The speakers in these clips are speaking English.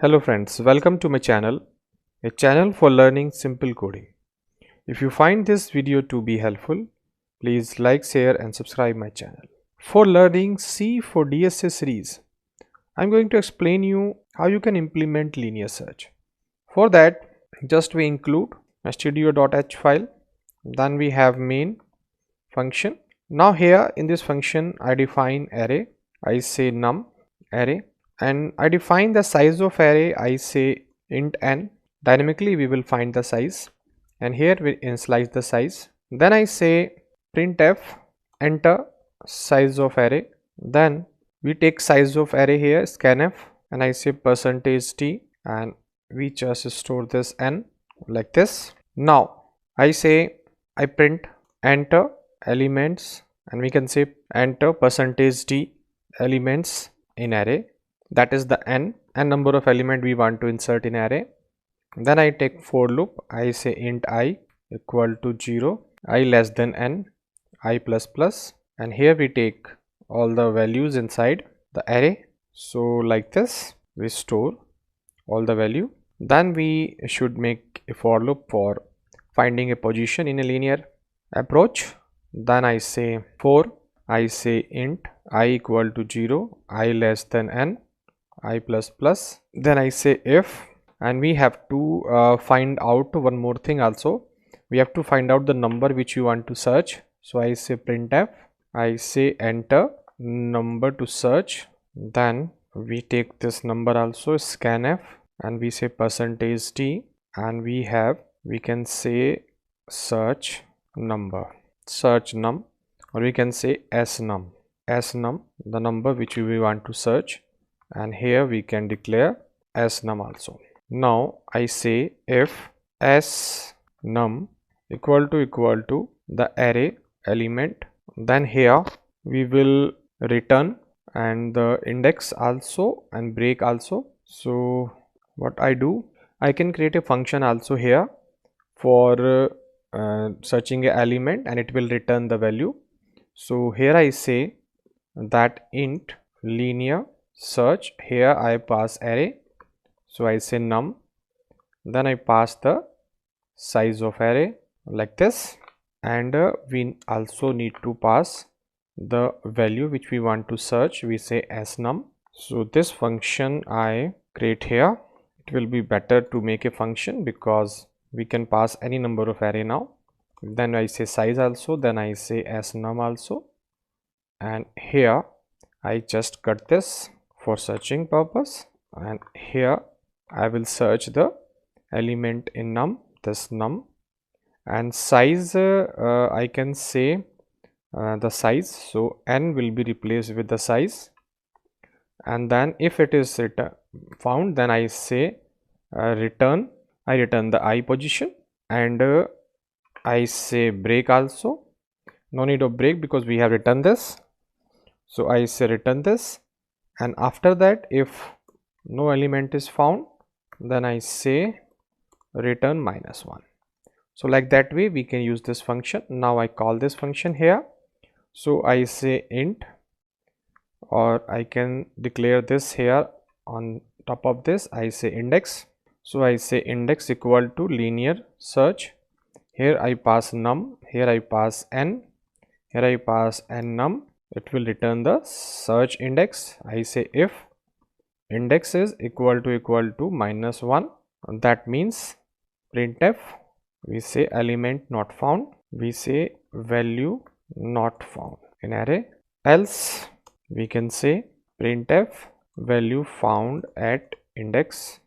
Hello friends, welcome to my channel, a channel for learning simple coding. If you find this video to be helpful, please like, share and subscribe my channel. For learning C for DSA series, I'm going to explain you how you can implement linear search. For that, just we include a studio.h file, then we have main function. Now here in this function, I define array, I say num array, and I define the size of array, I say int n. Dynamically we will find the size, and here we initialize the size. Then I say printf enter size of array. Then we take size of array here scanf, and I say %t, and we just store this n like this. Now I say I print enter elements, and we can say enter %d elements in array, that is the n number of element we want to insert in array. Then I take for loop, I say int I equal to 0, I less than n, I plus plus, and here we take all the values inside the array. So like this we store all the value. Then we should make a for loop for finding a position in a linear approach. Then I say for, I say int I equal to 0, I less than n, I plus plus. Then I say if, and we have to find out one more thing also. We have to find out the number which you want to search. So I say printf, I say enter number to search. Then we take this number also scanf, and we say %t, and we can say search number, search num, or we can say snum, the number which we want to search, and here we can declare snum also. Now I say if snum equal to the array element, then here we will return and the index also and break also. So what I do, I can create a function also here for searching a element, and it will return the value. So here I say that int linear search, here I pass array, so I say num, then I pass the size of array like this, and we also need to pass the value which we want to search, we say snum. So this function I create here, it will be better to make a function because we can pass any number of array now. Then I say size also, then I say snum also, and here I just cut this for searching purpose, and here I will search the element in num, this num, and size I can say the size, so n will be replaced with the size, and then if it is found, then I say return, I return the I position, and I say break also, no need of break because we have returned this, so I say return this, and after that if no element is found, then I say return -1. So like that way we can use this function. Now I call this function here, so I say int, or I can declare this here on top of this, I say index, so I say index equal to linear search, here I pass num, here I pass n, here I pass n num, it will return the search index. I say if index is equal to -1, that means printf, we say element not found, we say value not found in array, else we can say printf value found at index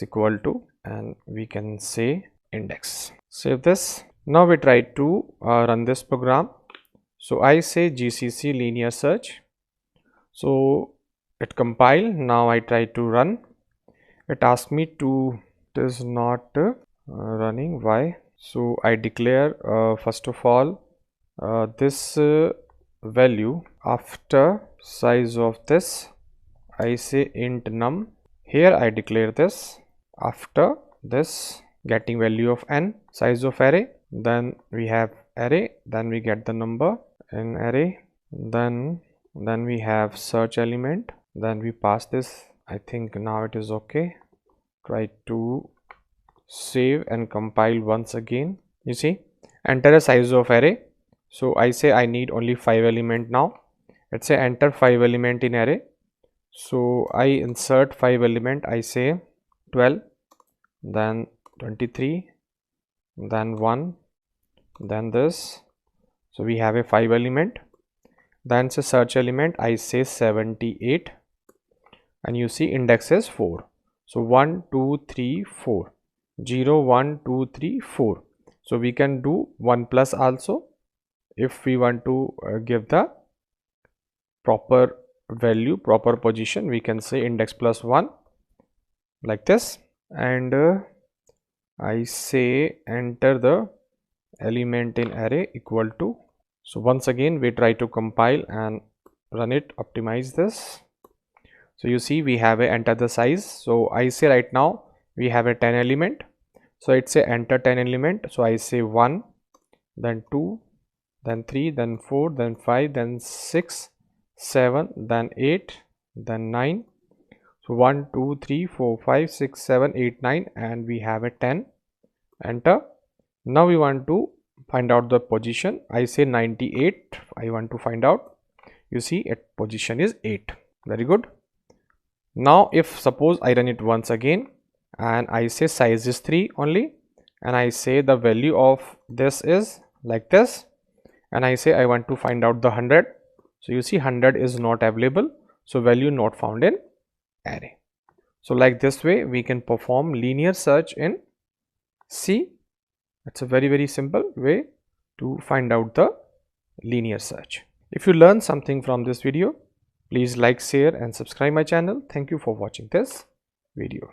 equal to, and we can say index. Save this. Now we try to run this program. So I say gcc linear search, so it compile. Now I try to run, it asks me to, it is not running, why? So I declare first of all this value after size of this, I say int num, here I declare this after this getting value of n, size of array, then we have array, then we get the number in array, then we have search element, then we pass this I think now it is okay. Try to save and compile once again. You see, enter a size of array. So I say I need only 5 element now. Let's say enter 5 element in array. So I insert 5 element. I say 12, then 23, then 1, then this. So we have a 5 element. Then say search element. I say 78, and you see index is 4. So 1 2 3 4, 0 1 2 3 4. So we can do 1 plus also if we want to give the proper value, proper position. We can say index plus 1 like this, and I say enter the element in array equal to. So once again we try to compile and run it, optimize this. So you see we have a enter the size. So I say right now we have a 10 element. So it's a enter 10 element. So I say 1, then 2, then 3, then 4, then 5, then 6, 7, then 8, then 9. So 1 2 3 4 5 6 7 8 9, and we have a 10. Enter. Now we want to find out the position. I say 98. I want to find out. You see position is 8. Very good. Now if suppose I run it once again and I say size is 3 only, and I say the value of this is like this, and I say I want to find out the 100. So you see 100 is not available, so value not found in array. So like this way we can perform linear search in C. It's a very simple way to find out the linear search. If you learned something from this video, please like, share and subscribe my channel. Thank you for watching this video.